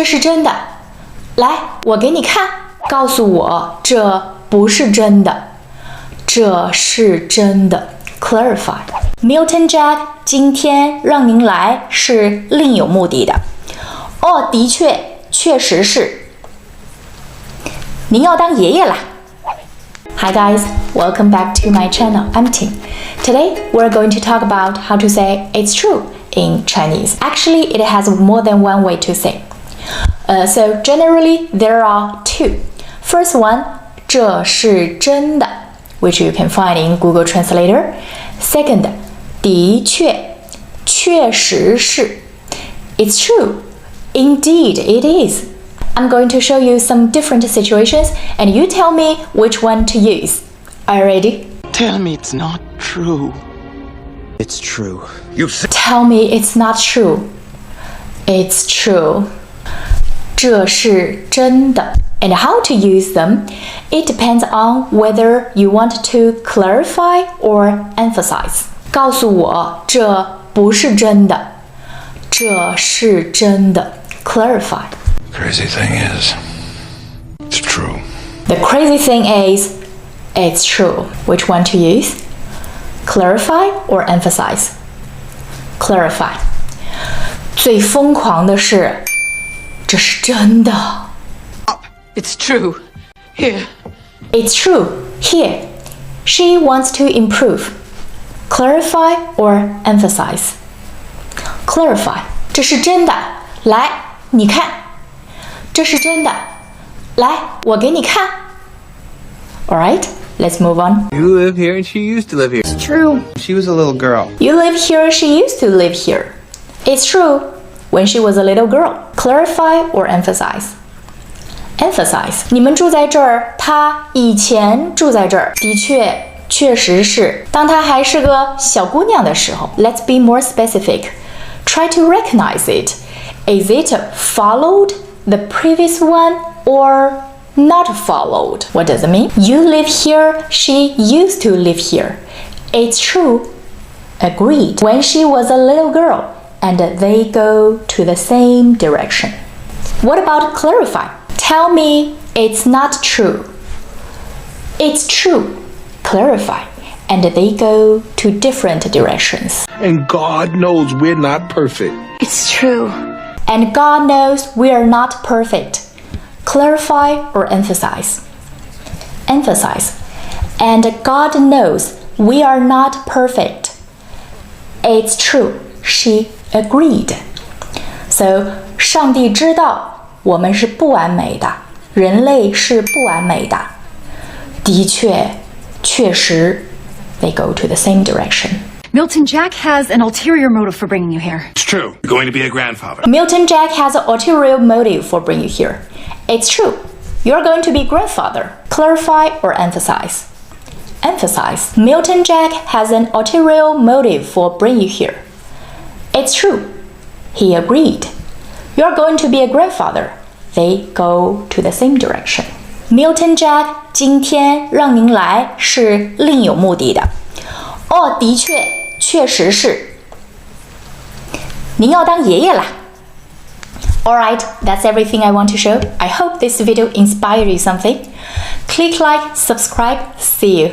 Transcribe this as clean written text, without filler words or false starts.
这是真的。来，我给你看。告诉我，这不是真的。这是真的。Clarify. Milton Jack 今天让您来是另有目的的。哦，的确，确实是。您要当爷爷啦。Hi guys, welcome back to my channel. I'm Ting. Today we're going to talk about how to say it's true in Chinese. Actually, it has more than one way to say. So generally there are two. First one, 这是真的 which you can find in Google Translator. Second, 的确，确实是 It's true. Indeed, it is. I'm going to show you some different situations and you tell me which one to use. Are you ready? Tell me it's not true. It's true. Tell me it's not true. It's true. 这是真的 And how to use them? It depends on whether you want to clarify or emphasize. 告诉我，这不是真的。这是真的。Clarify. Crazy thing is, it's true. The crazy thing is, it's true. Which one to use? Clarify or emphasize? Clarify. 最疯狂的是，这是真的。It's true. Here. It's true. Here. She wants to improve. Clarify or emphasize? Clarify. 这是真的。来，你看。这是真的。来，我给你看。Alright, let's move on. You live here and she used to live here. It's true. She was a little girl. You live here, she used to live here. It's true. When she was a little girl. Clarify or emphasize? Emphasize. 你们住在这儿，她以前住在这儿。的确，确实是。当她还是个小姑娘的时候。Let's be more specific. Try to recognize it. Is it followed the previous one or not followed? What does it mean? You live here, she used to live here. It's true. Agreed. When she was a little girl and they go to the same direction. What about clarify? Tell me it's not true. It's true. Clarify. And they go to different directions. And God knows we're not perfect. It's true. And God knows we are not perfect. Clarify or emphasize? Emphasize. And God knows we are not perfect. It's true. She agreed. So, 上帝知道我们是不完美的，人类是不完美的。的确，确实 they go to the same direction. Milton Jack has an ulterior motive for bringing you here. It's true. You're going to be a grandfather. Milton Jack has an ulterior motive for bringing you here. It's true. You're going to be grandfather. Clarify or emphasize? Emphasize. Milton Jack has an ulterior motive for bringing you here. It's true. He agreed. You're going to be a grandfather. They go to the same direction. Milton Jack 今天让您来是另有目的的。哦，的确，确实是。您要当爷爷啦。Alright, that's everything I want to show. I hope this video inspired you something. Click like, subscribe, see you.